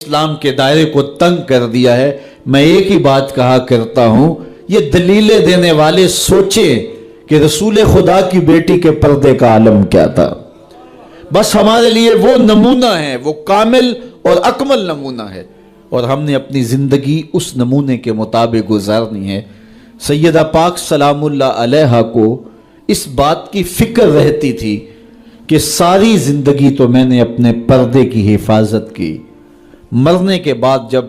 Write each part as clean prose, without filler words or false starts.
اسلام کے دائرے کو تنگ کر دیا ہے۔ میں ایک ہی بات کہا کرتا ہوں، یہ دلیلیں دینے والے سوچیں کہ رسول خدا کی بیٹی کے پردے کا عالم کیا تھا۔ بس ہمارے لیے وہ نمونہ ہے، وہ کامل اور اکمل نمونہ ہے، اور ہم نے اپنی زندگی اس نمونے کے مطابق گزارنی ہے۔ سیدہ پاک سلام اللہ علیہا کو اس بات کی فکر رہتی تھی کہ ساری زندگی تو میں نے اپنے پردے کی حفاظت کی، مرنے کے بعد جب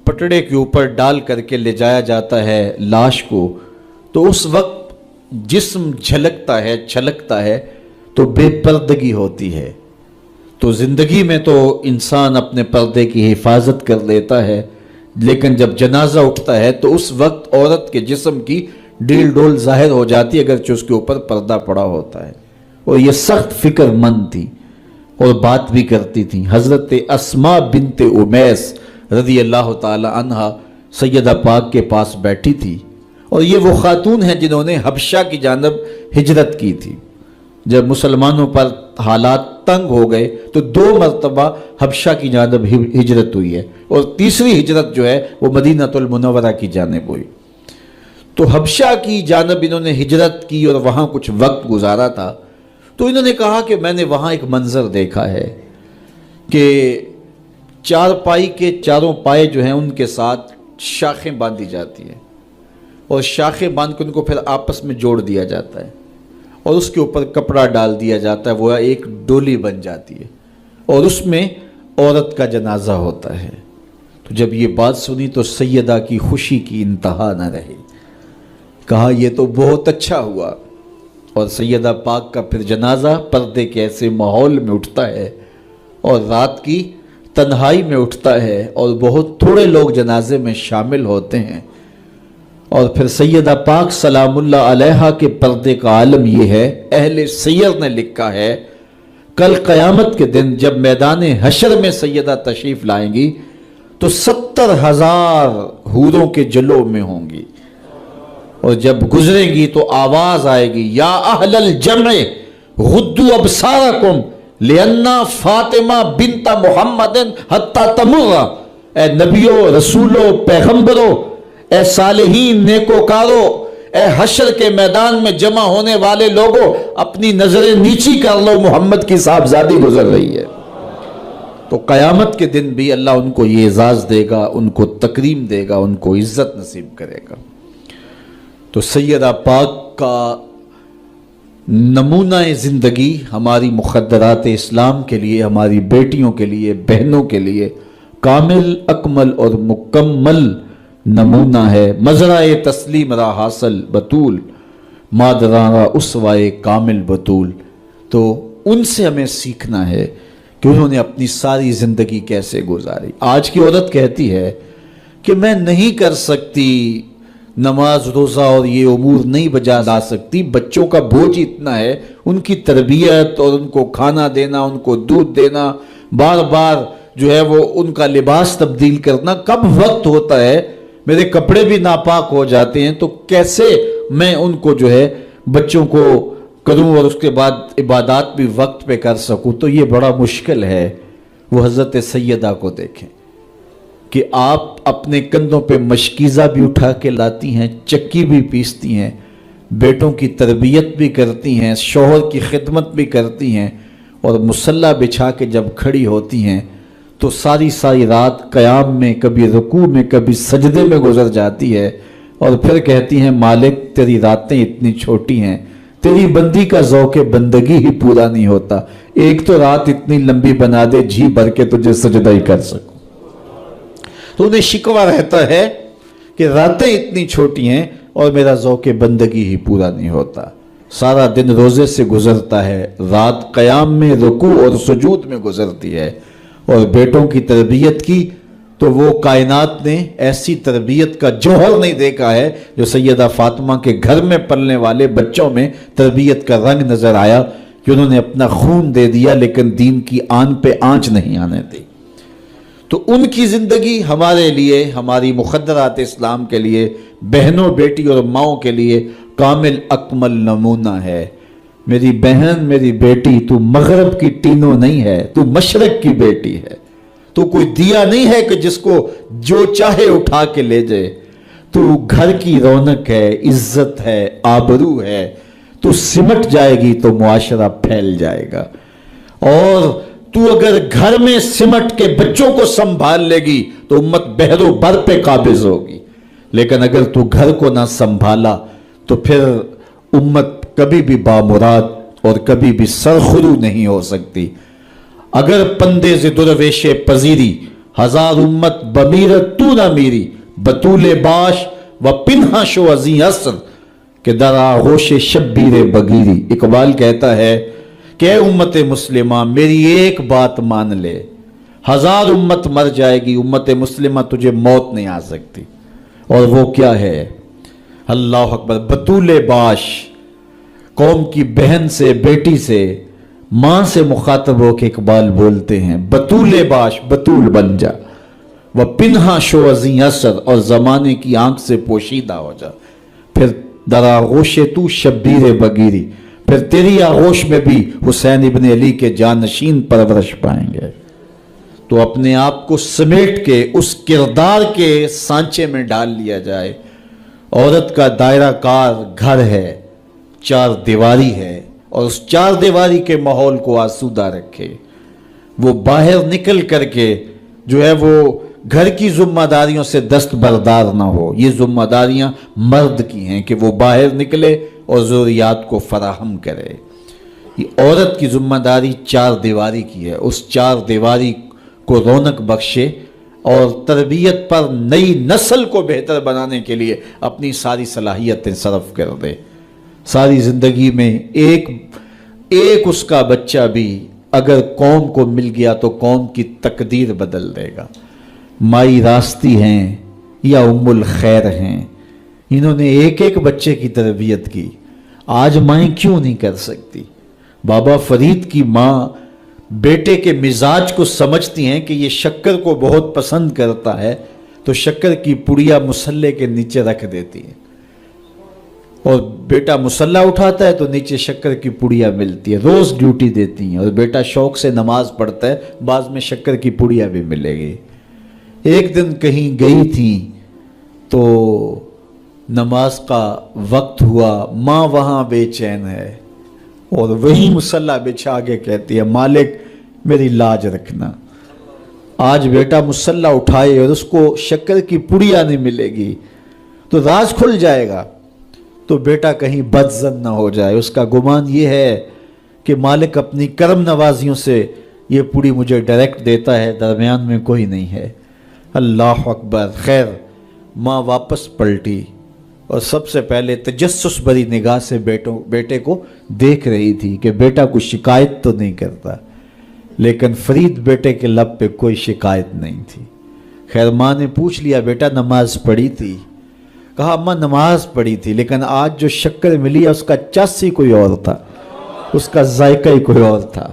پٹڑے کے اوپر ڈال کر کے لے جایا جاتا ہے لاش کو، تو اس وقت جسم جھلکتا ہے، چھلکتا ہے، تو بے پردگی ہوتی ہے۔ تو زندگی میں تو انسان اپنے پردے کی حفاظت کر لیتا ہے، لیکن جب جنازہ اٹھتا ہے تو اس وقت عورت کے جسم کی ڈیل ڈول ظاہر ہو جاتی ہے، اگرچہ اس کے اوپر پردہ پڑا ہوتا ہے۔ اور یہ سخت فکر مند تھی اور بات بھی کرتی تھی۔ حضرت اسماء بنت امیس رضی اللہ تعالی عنہ سیدہ پاک کے پاس بیٹھی تھی، اور یہ وہ خاتون ہیں جنہوں نے حبشہ کی جانب ہجرت کی تھی۔ جب مسلمانوں پر حالات تنگ ہو گئے تو 2 مرتبہ حبشہ کی جانب ہجرت ہوئی ہے، اور تیسری ہجرت جو ہے وہ مدینہ المنورہ کی جانب ہوئی۔ تو حبشہ کی جانب انہوں نے ہجرت کی اور وہاں کچھ وقت گزارا تھا، تو انہوں نے کہا کہ میں نے وہاں ایک منظر دیکھا ہے کہ 4 پائی کے چاروں پائے جو ہیں ان کے ساتھ شاخیں باندھی جاتی ہیں، اور شاخیں باندھ کے ان کو پھر آپس میں جوڑ دیا جاتا ہے، اور اس کے اوپر کپڑا ڈال دیا جاتا ہے، وہ ایک ڈولی بن جاتی ہے، اور اس میں عورت کا جنازہ ہوتا ہے۔ تو جب یہ بات سنی تو سیدہ کی خوشی کی انتہا نہ رہی، کہا یہ تو بہت اچھا ہوا۔ اور سیدہ پاک کا پھر جنازہ پردے کے ایسے ماحول میں اٹھتا ہے، اور رات کی تنہائی میں اٹھتا ہے، اور بہت تھوڑے لوگ جنازے میں شامل ہوتے ہیں۔ اور پھر سیدہ پاک سلام اللہ علیہا کے پردے کا عالم یہ ہے، اہل سیر نے لکھا ہے کل قیامت کے دن جب میدان حشر میں سیدہ تشریف لائیں گی تو 70,000 حوروں کے جلوہ میں ہوں گی، اور جب گزریں گی تو آواز آئے گی، یا اہل الجمع غدوا ابصارکم لأن فاطمہ بنت محمد حتی تمر۔ اے نبیوں، رسولوں، پیغمبروں، اے صالحین، نیکوکاروں، اے حشر کے میدان میں جمع ہونے والے لوگوں، اپنی نظریں نیچی کر لو، محمد کی صاحبزادی گزر رہی ہے۔ تو قیامت کے دن بھی اللہ ان کو یہ اعزاز دے گا، ان کو تکریم دے گا، ان کو عزت نصیب کرے گا۔ تو سیدہ پاک کا نمونہ زندگی ہماری مخدرات اسلام کے لیے، ہماری بیٹیوں کے لیے، بہنوں کے لیے کامل، اکمل اور مکمل نمونہ ہے۔ مزرعہ تسلیم را حاصل بطول، مادران را اسوائے کامل بطول۔ تو ان سے ہمیں سیکھنا ہے کہ انہوں نے اپنی ساری زندگی کیسے گزاری۔ آج کی عورت کہتی ہے کہ میں نہیں کر سکتی نماز، روزہ اور یہ امور نہیں بجا لا سکتی، بچوں کا بوجھ اتنا ہے، ان کی تربیت اور ان کو کھانا دینا، ان کو دودھ دینا، بار بار جو ہے وہ ان کا لباس تبدیل کرنا، کب وقت ہوتا ہے، میرے کپڑے بھی ناپاک ہو جاتے ہیں، تو کیسے میں ان کو جو ہے بچوں کو کروں اور اس کے بعد عبادات بھی وقت پہ کر سکوں، تو یہ بڑا مشکل ہے۔ وہ حضرت سیدہ کو دیکھیں کہ آپ اپنے کندھوں پہ مشکیزہ بھی اٹھا کے لاتی ہیں، چکی بھی پیستی ہیں، بیٹوں کی تربیت بھی کرتی ہیں، شوہر کی خدمت بھی کرتی ہیں، اور مصلی بچھا کے جب کھڑی ہوتی ہیں تو ساری رات قیام میں، کبھی رکوع میں، کبھی سجدے میں گزر جاتی ہے، اور پھر کہتی ہیں مالک تیری راتیں اتنی چھوٹی ہیں، تیری بندی کا ذوق بندگی ہی پورا نہیں ہوتا، ایک تو رات اتنی لمبی بنا دے جی بھر کے تجھے سجدہ ہی کر سکوں۔ تو انہیں شکوہ رہتا ہے کہ راتیں اتنی چھوٹی ہیں اور میرا ذوق بندگی ہی پورا نہیں ہوتا، سارا دن روزے سے گزرتا ہے، رات قیام میں، رکوع اور سجود میں گزرتی ہے، اور بیٹوں کی تربیت کی تو وہ کائنات نے ایسی تربیت کا جوہر نہیں دیکھا ہے جو سیدہ فاطمہ کے گھر میں پلنے والے بچوں میں تربیت کا رنگ نظر آیا، کہ انہوں نے اپنا خون دے دیا لیکن دین کی آن پہ آنچ نہیں آنے دی۔ تو ان کی زندگی ہمارے لیے، ہماری مخدرات اسلام کے لیے، بہنوں، بیٹی اور ماؤں کے لیے کامل اکمل نمونہ ہے۔ میری بہن، میری بیٹی، تو مغرب کی ٹینو نہیں ہے، تو مشرق کی بیٹی ہے، تو کوئی دیا نہیں ہے کہ جس کو جو چاہے اٹھا کے لے جائے. تو گھر کی رونق ہے, عزت ہے, آبرو ہے. تو سمٹ جائے گی تو معاشرہ پھیل جائے گا. اور تو اگر گھر میں سمٹ کے بچوں کو سنبھال لے گی تو امت بحر و بر پہ قابض ہوگی. لیکن اگر تو گھر کو نہ سنبھالا تو پھر امت کبھی بھی بامراد اور کبھی بھی سرخرو نہیں ہو سکتی. اگر پندے ز درویش پذیری ہزار امت بمیرت تو نہ میری بطول باش و پنہا شو ازیں اثر کہ در آغوش شبیر بگیری. اقبال کہتا ہے کہ اے امت مسلمہ میری ایک بات مان لے, ہزار امت مر جائے گی, امت مسلمہ تجھے موت نہیں آ سکتی. اور وہ کیا ہے؟ اللہ اکبر. بطول باش, قوم کی بہن سے, بیٹی سے, ماں سے مخاطب ہو کے اقبال بولتے ہیں بطول باش, بطول بن جا, وہ پنہا شو ازیں اثر, اور زمانے کی آنکھ سے پوشیدہ ہو جا. پھر در آغوش تو شبیر بگیری, پھر تیری آغوش میں بھی حسین ابن علی کے جانشین پرورش پائیں گے. تو اپنے آپ کو سمیٹ کے اس کردار کے سانچے میں ڈال لیا جائے. عورت کا دائرہ کار گھر ہے, چار دیواری ہے, اور اس چار دیواری کے ماحول کو آسودہ رکھے. وہ باہر نکل کر کے جو ہے وہ گھر کی ذمہ داریوں سے دستبردار نہ ہو. یہ ذمہ داریاں مرد کی ہیں کہ وہ باہر نکلے اور ضروریات کو فراہم کرے. یہ عورت کی ذمہ داری چار دیواری کی ہے. اس چار دیواری کو رونق بخشے اور تربیت پر نئی نسل کو بہتر بنانے کے لیے اپنی ساری صلاحیتیں صرف کر دے. ساری زندگی میں ایک اس کا بچہ بھی اگر قوم کو مل گیا تو قوم کی تقدیر بدل دے گا. مائی راستی ہیں یا ام الخیر ہیں, انہوں نے ایک بچے کی تربیت کی. آج مائیں کیوں نہیں کر سکتی؟ بابا فرید کی ماں بیٹے کے مزاج کو سمجھتی ہیں کہ یہ شکر کو بہت پسند کرتا ہے, تو شکر کی پڑیا مصلے کے نیچے رکھ دیتی ہیں, اور بیٹا مصلہ اٹھاتا ہے تو نیچے شکر کی پڑیا ملتی ہے. روز ڈیوٹی دیتی ہیں, اور بیٹا شوق سے نماز پڑھتا ہے, بعض میں شکر کی پڑیا بھی ملے گی. ایک دن کہیں گئی تھی تو نماز کا وقت ہوا, ماں وہاں بے چین ہے, اور وہی مصلہ بچھا کے کہتی ہے مالک میری لاج رکھنا. آج بیٹا مصلہ اٹھائے اور اس کو شکر کی پڑیا نہیں ملے گی تو راز کھل جائے گا, تو بیٹا کہیں بدظن نہ ہو جائے. اس کا گمان یہ ہے کہ مالک اپنی کرم نوازیوں سے یہ پوری مجھے ڈائریکٹ دیتا ہے, درمیان میں کوئی نہیں ہے. اللہ اکبر. خیر, ماں واپس پلٹی اور سب سے پہلے تجسس بری نگاہ سے بیٹے کو دیکھ رہی تھی کہ بیٹا کوئی شکایت تو نہیں کرتا. لیکن فرید بیٹے کے لب پہ کوئی شکایت نہیں تھی. خیر, ماں نے پوچھ لیا بیٹا نماز پڑھی تھی؟ کہا اماں نماز پڑھی تھی, لیکن آج جو شکر ملی ہے اس کا چس ہی کوئی اور تھا, اس کا ذائقہ ہی کوئی اور تھا.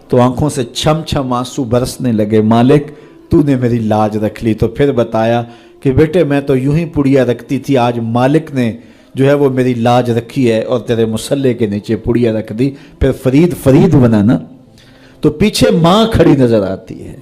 تو آنکھوں سے چھم چھم آنسو برسنے لگے. مالک تو نے میری لاج رکھ لی. تو پھر بتایا کہ بیٹے میں تو یوں ہی پڑیا رکھتی تھی, آج مالک نے جو ہے وہ میری لاج رکھی ہے اور تیرے مصلے کے نیچے پڑیا رکھ دی. پھر فرید بنا نا. تو پیچھے ماں کھڑی نظر آتی ہے.